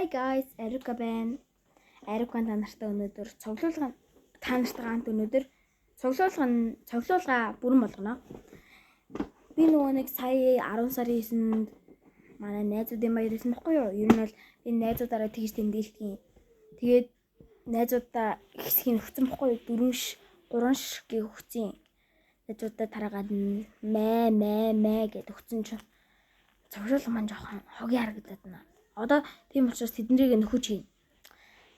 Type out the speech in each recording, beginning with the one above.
guys, Eruka байна. Eruka та нартай өнөөдөр цуглуулга бүрэн болгоно. Би нөгөө нэг сая 10 сарын 9-нд манай найзуудын баяр ирсэн баггүй юу? Ер нь бол би найзуудаараа тэгж тэмдэглэдэг. Тэгээд найзуудаа ихсхийн өгсөн баггүй юу? 3 ш гээ өгсөн. Найзуудаа тараагаад мэ гэд өгсөн чинь цуглуулга маань жоохон хогийн харагдаад байна. Одоо тийм учраас тэднийг нөхөж хийн.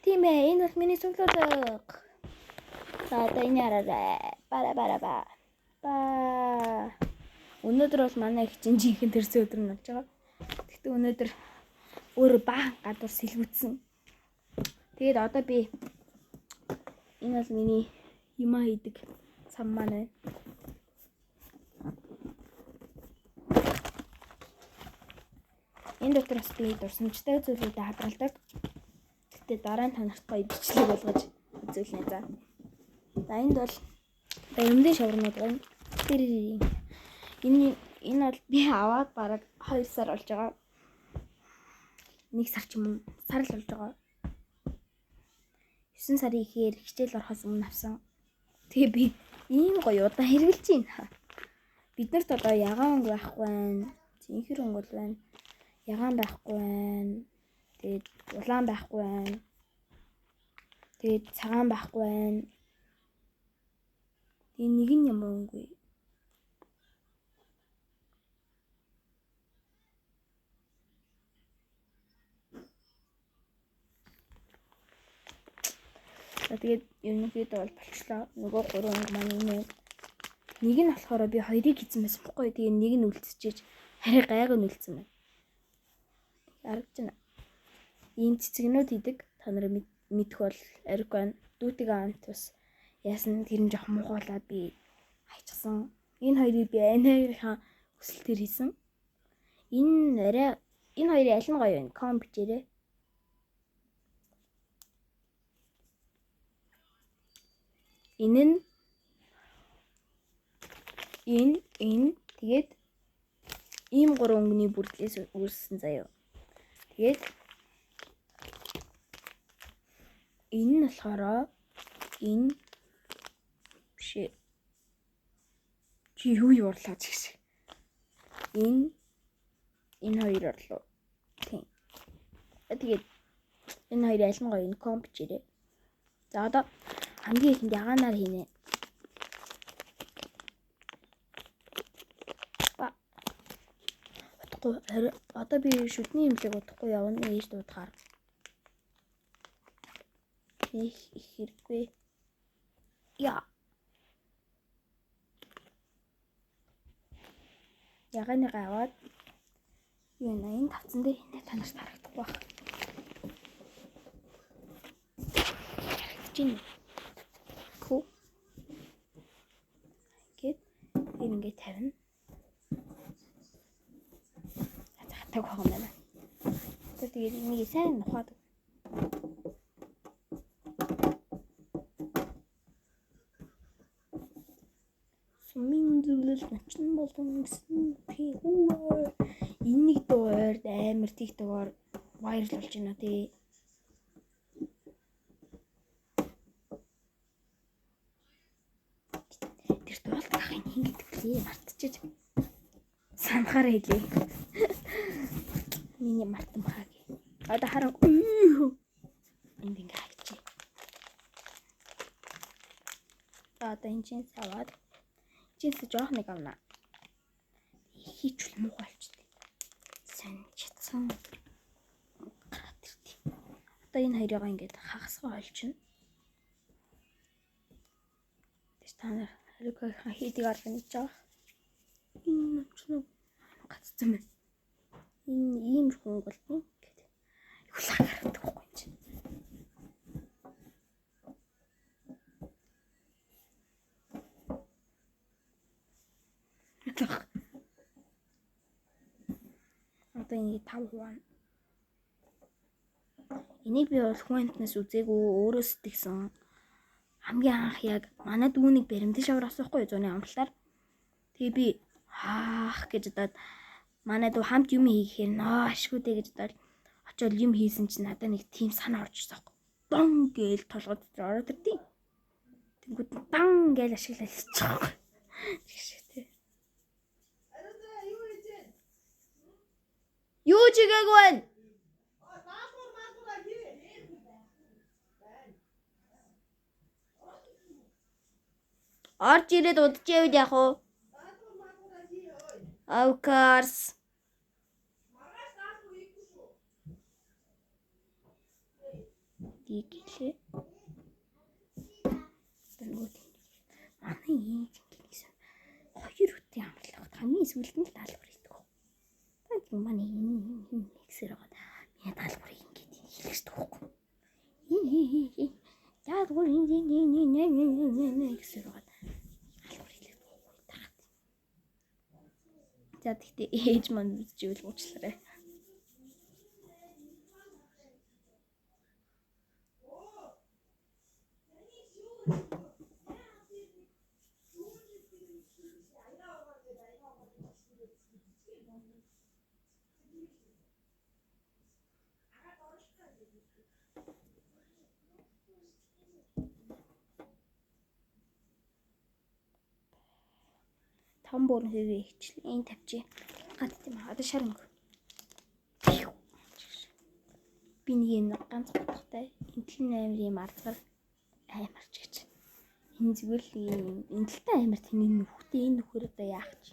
Тийм ээ, энэ бол миний цуглуулга. За одоо энэ хараарай. Ба. Өнөөдөр бол манай их жинхэнэ төрсөн өдөр нь болж байгаа. Гэхдээ өнөөдөр өөр баахан гадуур сэлгүүцсэн. Тэгээд одоо би энэ бол миний юмаа хийдэг сам маань байна. Энэ дотроос би дурсамжтай зүйлүүдэд хадгалдаг. Гэтэ дараа нь танарт гоё бичлэг болгож үзүүлнэ за. За энд бол өмнөдийн шаврнууд байна. Энэ бол би аваад бараг 2 сар болж байгаа. 1 сар ч юм уу сар л болж байгаа. 9 сарын ихээр хичээл орохоос өмнө авсан. Тэгээ би ийм гоё удаа хэрэгжилж байна. Биднэрт одоо ягаан өнгө байхгүй байна. Зинхэр өнгө бол байна. Ягаан байхгүй байна. Тэгээд улаан байхгүй байна. Тэгээд цагаан байхгүй байна. Тэгээд нэг нь ямар өнгө вэ? Тэгээд ерөнхийдөө бол болчлоо. Нөгөө 3 өнгө маань энэ. Нэг нь болохоор би 2-ыг хийсэн байсан байхгүй. Тэгээд нэг нь үлдчихэж харин гайгүй үлдсэн байна. Харагдаж байна. Ийм цэцгнүүд хийдэг. Та нар мэдэх бол Eruka байна. Дүүтиг аант бас яасан тэр нь жоох муугуулаад би хайчихсан. Энэ хоёрыг би анаарийнхаа хүсэл төр хийсэн. Энэ хоёрын аль нь гоё вэ? Коммент бичээрэй. Энэ тэгээд ийм 3 өнгөний бүрдлээс үүссэн заяа. Тэгээд энэ нь болохоор энэ биш. Чи юу юурлаач гэж. Энэ хоёр орлоо. Тийм. Тэгээд энэ хоёрын аль нь гоё энэ комп чирээ. За одоо хамгийн ихэнд ягаанаар хийнэ. Одоо би шүдний имлэг удахгүй явна ээж дуудахаар. Их хэрэггүй. Яа. Ягааныг аваад юу нэ энэ тавцан дээр хийнэ танарт харагдахгүй байна. Харагдаж байна. Хөө. Ингээд тавина. Таг хогом байна. Тэгээд энийг сайн нухаад. Сумын зүйлс начин болон гэсэн тий. Энэ нэг дуур амар TikTok-оор вайрал болж байна тий. Тэр дуулт ахын ингэдэг лээ мартчихэж. Санахаараа хэлээ. Миний мартам хаг. Одоо хараа. Энд ингээ хагчи. Одоо энэ чинь аваад. Жинс жоох нэг авна. Хийчүүл муу болчихлоо. Сан чицсан. Одоо энэ хоёроо ингээд хагасгаа олчихно. Тэс та нар Eruka хийдэг арга нэг жаа. Энэ ч гацсан байна. Энэ ийм хүн болтон гэдэг. Юулаа гаргадаг байхгүй юм чинь. Одоо энэ 5 хуваа. Энийг би бол хүн амтнаас үзээгүй өөрөө сэтгэсэн. Хамгийн анх яг манай дүүнийг баримтын шавар авсахгүй зуны амралтаар. Тэгээ би хаах гэж бодоод манай дүү хамт юм хийхээр ашгүй дээ гэж бодоод Очоод юм хийсэн чинь надад нэг тийм санаа орж ирсэн. Дон гээл толгойд ороод ирдیں۔ Тэнгүүд дан гээл ашиглаад хэлчихэв. Тэгшээ тий. Юу чигээгүй байна? Орж ирээд удажээвд яах вэ? Of course. Дигэлээ. Тэнгүүд манай ийм гэсэн хоёр үтэн амарлах хамгийн сүүлд нь даалгавар хийдэг. Так манай ийм нэгсэр байгаа. Миний даалгаврыг ингэж хэлж тахгүй. Даалгавар нэгсэр байгаа. Даалгавар хэлээд тахад. За тэгтээ ээж маань үзчихвэл уучлаарай. Том бүрэн хэвээ хичлээ. Энд тавьчих. Гад тийм аа. Одоо шар өнгө. Би нэг юм ганц бодохтой. Энтэл амар юм арцгар амарч гэж. Энэ зүгээр л юм энтэлтэй амар тэний нөхөтэй энэ нөхөр одоо яах чи.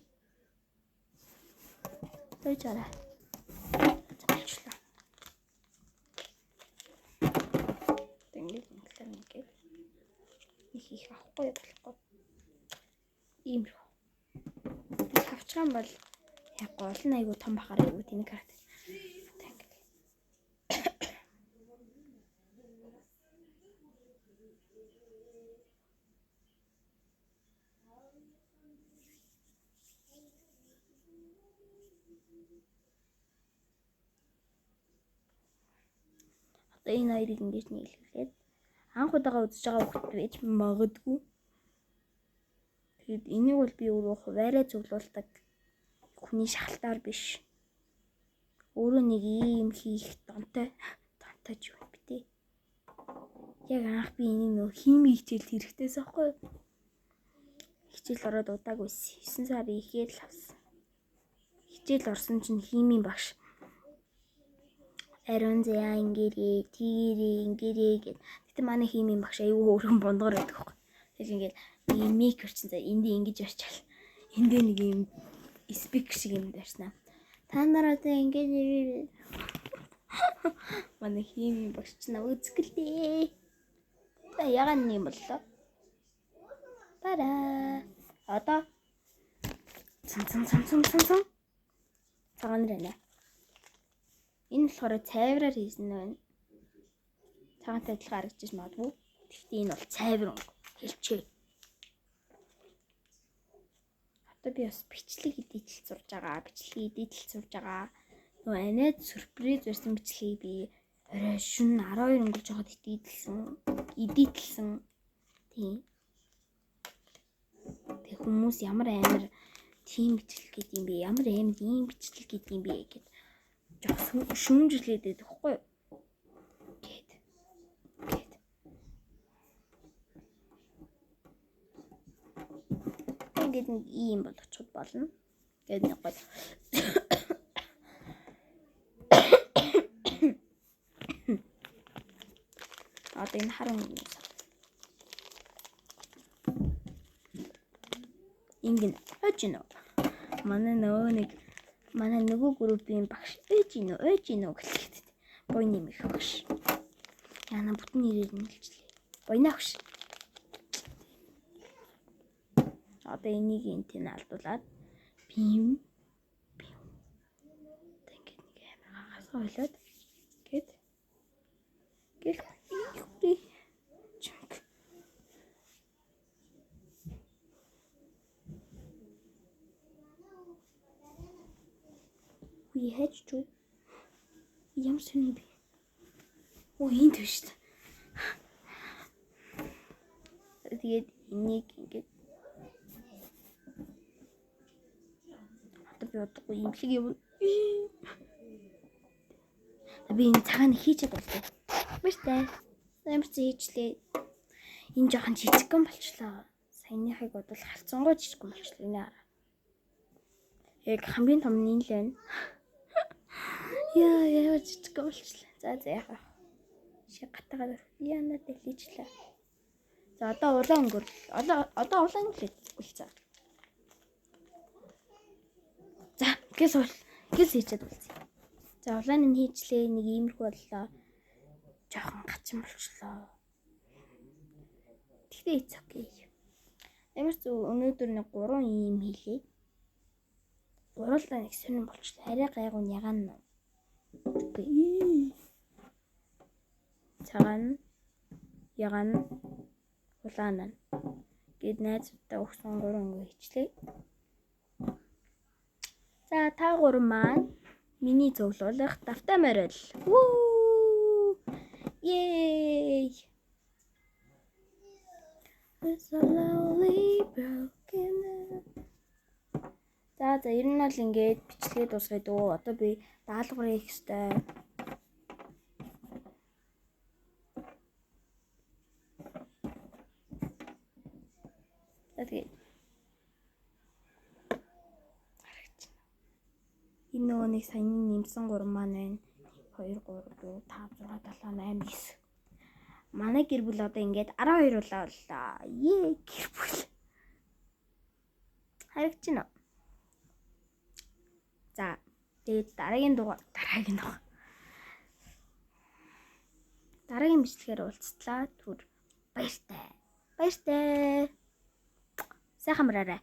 Той чараа. Заавчлаа. Тэнгэр энтэлтэй ингээд их авахгүй болохгүй. Ийм л. Авчгаан бол яг гол нь айгу том бахаар айгу тэний харагдав. Одоо энэ хоёрыг ингэж нийлүүлээд анх удаага үзэж байгаа хүүхэд байж магадгүй. Тэгэд энийг бол би өөрөө хуваарай зөвлүүлдэг хүний шалтгаан биш. Өөрөө нэг ийм хийх донтой ч юм бэ тий. Яг анх би энийг нөө хими хичээлд хэрэгтэйс аахгүй. Хичээл ороод удаагүй 9 сарын ихээр л авсан. Хичээл орсон чинь химийн багш Арон зяа ингэрээ, тийрээ, ингэрээ гэд. Гэтэ манай химийн багш аюу өөрөн бондгоор байдаг хөөе. Тэгэж ингээд би мейкер чинь за энд ингэж очил. Энд нэг юм спик шиг юм дээрснаа. Та нараа тэ ингэж манай химийн багш чинь үзгэлээ. Та ягаад юм боллоо? Тара. Одоо цан. Цагаан нэрнэ. Энэ болохоор цайвраар хийсэн нь цагаантай адилхан харагдаж магадгүй. Гэхдээ энэ бол цайвар хэлчээ. Одоо би бас бичлэг эдитэл сурж байгаа. Нөө анаад сюрприз байсан бичлэгийг би орой шөнө 12 өнгөрч байгаад эдитэлсэн. Тийм. Тэг хүмүүс ямар амар тийм бичлэг гэдэг юм бэ? Ямар амар ийм бичлэг гэдэг юм бэ гэд жоох шүүмжлээд байдаг хгүй юу? Гэт. Ингээд нэг ийм болгочиход болно. Гэт нэг гол. Одоо энэ харан ингэн очино. Манай нөгөө группийн багш очино гэлээ. Бойны мэх багш. Яна бүтэн нэрээр нь хэлжлээ. Бойна багш. Одоо энийг энтэн алдуулаад бим. Тэнгэр нэг амар хагасаа ойлоод гэд. Би хэж чүү. Ямар сони би. Оо энэ төв шүү дээ. Тэгээд энийг ингээд одоо би удахгүй имлэг юм. Би энэ цагаан хийчихэд болчих. Баяртай. Ямар ч хийчлээ. Энэ жоохон жижигхэн болчлоо. Саяныхыг бодвол харцангуй жижигхэн болчлоо энэ араа. Яг хамгийн том нь л байна. Яа жижигхэн болчлоо. За яах. Шиг гатагаар яана дэлийчлээ. За одоо улаан өнгөрл. Одоо улаан өнгөрлөө. За гээс хийчихэд болцсон. За улаан нь хийчлээ. Нэг иймэрхүү боллоо. Жохон гачин болчлоо. Тэгтээ it's okay. Ямар ч өнөөдөр нэг 3 ийм хийлээ. Гурлаа нэг сонирн болчлоо. Арай гайгүй ягаан. Цагаан ягаан улаан гэд найзуудтай өгсөн 3 өнгө хийчлээ. За та 3 маань миний цуглуулах давтай морил. Yay! It's a lonely broken. За ер нь бол ингээд бичлэгээ дуусгаад өө одоо би даалгавар хийх ёстой. Тэгээд энэ нөгөө нэг саяны нэмсэн 3 маань байна. 2 3 4 5 6 7 8 9. Манай гэр бүл одоо ингээд 12 боллоо. Гэр бүл. Харагч нь. За тэгээд дараагийн бичлэгээр уулзтлаа. Түр баяртай. Сайхан мараарай.